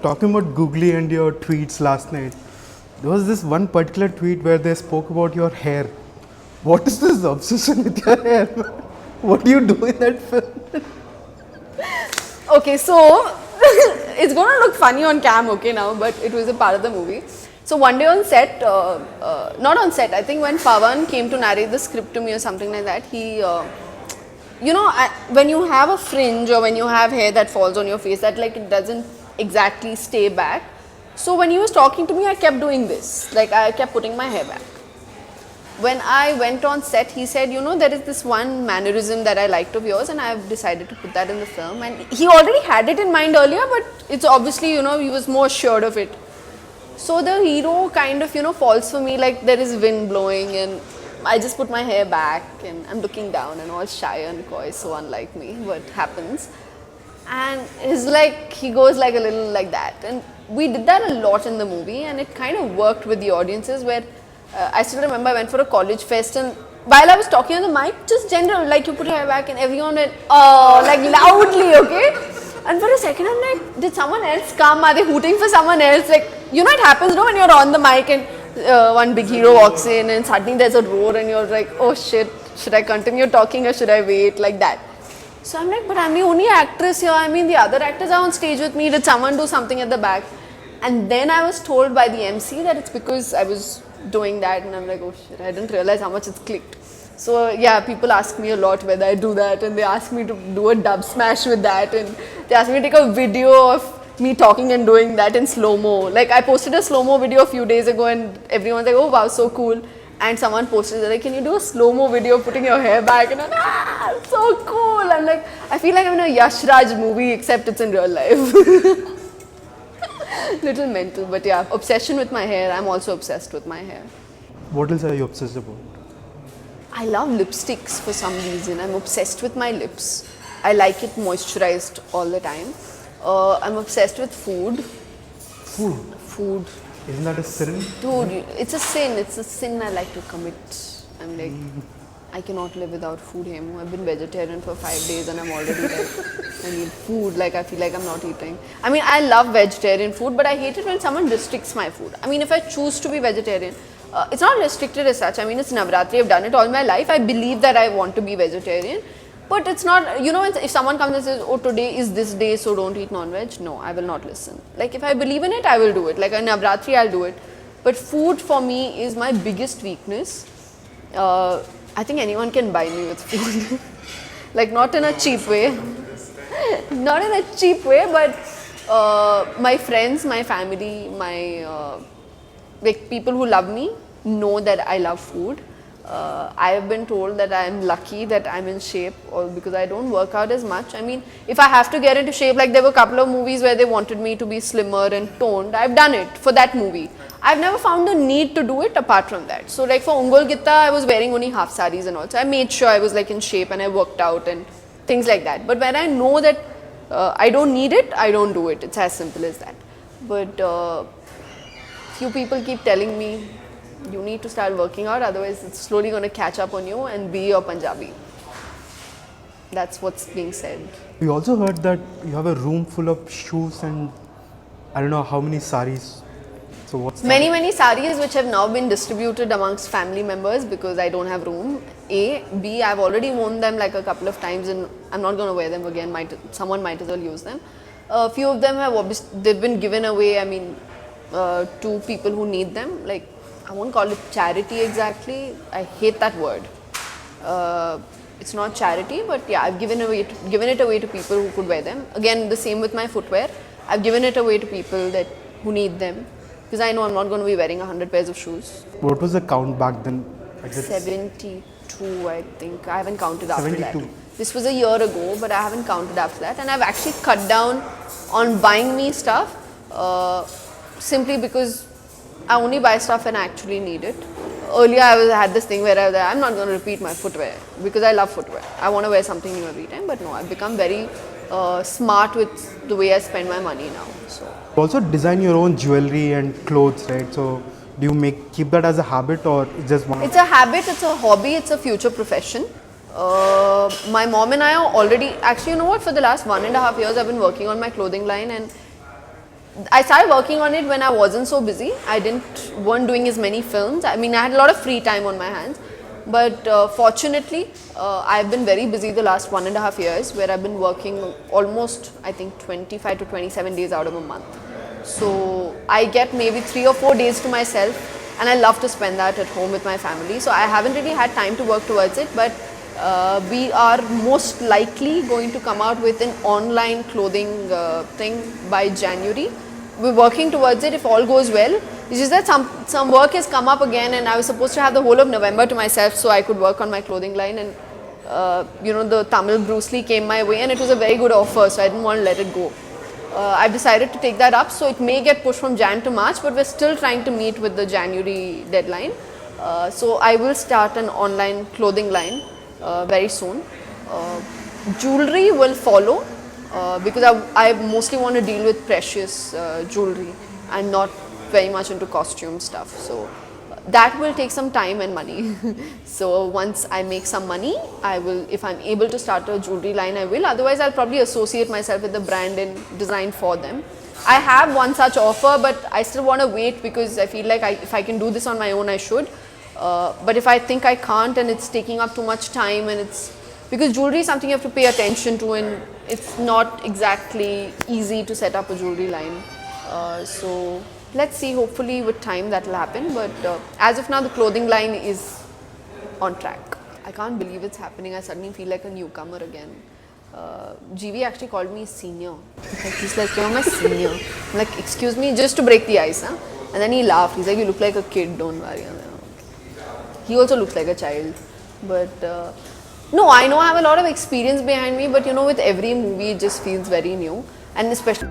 talking about Googly and your tweets last night, there was this one particular tweet where they spoke about your hair. What is this obsession with your hair? What do you do in that film? Okay, so it's going to look funny on cam, okay, now, but it was a part of the movie. So one day on set, not on set, I think when Pawan came to narrate the script to me or something like that, he, when you have a fringe or when you have hair that falls on your face, that like it doesn't exactly stay back. So when he was talking to me, I kept doing this, like I kept putting my hair back. When I went on set, he said, there is this one mannerism that I liked of yours and I've decided to put that in the film. And he already had it in mind earlier, but it's obviously, he was more assured of it. So the hero kind of, falls for me like there is wind blowing and I just put my hair back and I'm looking down and all shy and coy, so unlike me, what happens. And he goes like a little like that. And we did that a lot in the movie and it kind of worked with the audiences where I still remember I went for a college fest and while I was talking on the mic, just general, like you put your hair back and everyone went, oh, like loudly, okay? And for a second I'm like, did someone else come? Are they hooting for someone else? Like, it happens, when you're on the mic and one big hero walks in and suddenly there's a roar and you're like, oh shit, should I continue talking or should I wait? Like that. So I'm like, but I'm the only actress here. I mean, the other actors are on stage with me. Did someone do something at the back? And then I was told by the MC that it's because I was doing that and I'm like, oh shit, I didn't realize how much it's clicked. So yeah, people ask me a lot whether I do that and they ask me to do a dub smash with that and they ask me to take a video of me talking and doing that in slow-mo. Like I posted a slow-mo video a few days ago and everyone's like, oh wow, so cool. And someone posted like, can you do a slow-mo video putting your hair back? And I'm like, so cool. I'm like, I feel like I'm in a Yash Raj movie except it's in real life. Little mental, but yeah, obsession with my hair. I'm also obsessed with my hair. What else are you obsessed about? I love lipsticks for some reason. I'm obsessed with my lips. I like it moisturized all the time. I'm obsessed with food. Food. Isn't that a sin? Dude, it's a sin. It's a sin I like to commit. I'm like, I cannot live without food, Hemu. I've been vegetarian for 5 days and I'm already like, I need food. Like, I feel like I'm not eating. I mean, I love vegetarian food, but I hate it when someone restricts my food. I mean, if I choose to be vegetarian, it's not restricted as such. I mean, it's Navratri. I've done it all my life. I believe that I want to be vegetarian. But it's not, if someone comes and says, oh, today is this day, so don't eat non-veg. No, I will not listen. Like, if I believe in it, I will do it. Like, on Navratri, I'll do it. But food for me is my biggest weakness. I think anyone can buy me with food. Like, not in a cheap way. Not in a cheap way, but my friends, my family, like people who love me know that I love food. I have been told that I am lucky that I'm in shape or because I don't work out as much. I mean, if I have to get into shape, like there were a couple of movies where they wanted me to be slimmer and toned. I've done it for that movie. I've never found the need to do it apart from that. So like for Ungol Gitta, I was wearing only half saris and all. So I made sure I was like in shape and I worked out and things like that. But when I know that I don't need it, I don't do it. It's as simple as that. But few people keep telling me, you need to start working out, otherwise it's slowly going to catch up on you and be your Punjabi. That's what's being said. We also heard that you have a room full of shoes and I don't know how many saris. So what's Many saris which have now been distributed amongst family members because I don't have room. A. B. I've already worn them like a couple of times and I'm not going to wear them again. Someone might as well use them. A few of them have they've been given away, I mean, to people who need them. Like, I won't call it charity exactly. I hate that word. It's not charity, but yeah, I've given it away to people who could wear them. Again, the same with my footwear. I've given it away to people who need them because I know I'm not going to be wearing 100 pairs of shoes. What was the count back then? 72, I think. I haven't counted after 72. that. This was a year ago, but I haven't counted after that. And I've actually cut down on buying me stuff simply because I only buy stuff when I actually need it. Earlier I had this thing where I'm not going to repeat my footwear because I love footwear. I want to wear something new every time, but no, I've become very smart with the way I spend my money now. So You also design your own jewelry and clothes, right? So do you keep that as a habit or just one? It's a habit, it's a hobby, it's a future profession. My mom and I are already, actually you know what, for the last 1.5 years I've been working on my clothing line and I started working on it when I wasn't so busy. I weren't doing as many films. I mean, I had a lot of free time on my hands. But fortunately, I've been very busy the last 1.5 years, where I've been working almost, I think, 25 to 27 days out of a month. So I get maybe 3 or 4 days to myself, and I love to spend that at home with my family. So I haven't really had time to work towards it, but we are most likely going to come out with an online clothing thing by January. We're working towards it if all goes well. It's just that some work has come up again, and I was supposed to have the whole of November to myself so I could work on my clothing line, and the Tamil Bruce Lee came my way, and it was a very good offer, so I didn't want to let it go. I've decided to take that up, so it may get pushed from Jan to March, but we're still trying to meet with the January deadline. So I will start an online clothing line very soon. Jewelry will follow, because I mostly want to deal with precious jewelry and not very much into costume stuff. So that will take some time and money. So once I make some money, I will, if I'm able to start a jewelry line, I will. Otherwise, I'll probably associate myself with the brand and design for them. I have one such offer, but I still want to wait, because I feel like if I can do this on my own, I should. But if I think I can't and it's taking up too much time, and it's because jewelry is something you have to pay attention to, and it's not exactly easy to set up a jewelry line. So let's see, hopefully with time that will happen, but as of now the clothing line is on track. I can't believe it's happening. I suddenly feel like a newcomer again. GV actually called me senior. He's like, you're my senior. I'm like, excuse me, just to break the ice, huh? And then he laughed. He's like, you look like a kid, don't worry. He also looks like a child. But no, I know I have a lot of experience behind me, but with every movie it just feels very new, and especially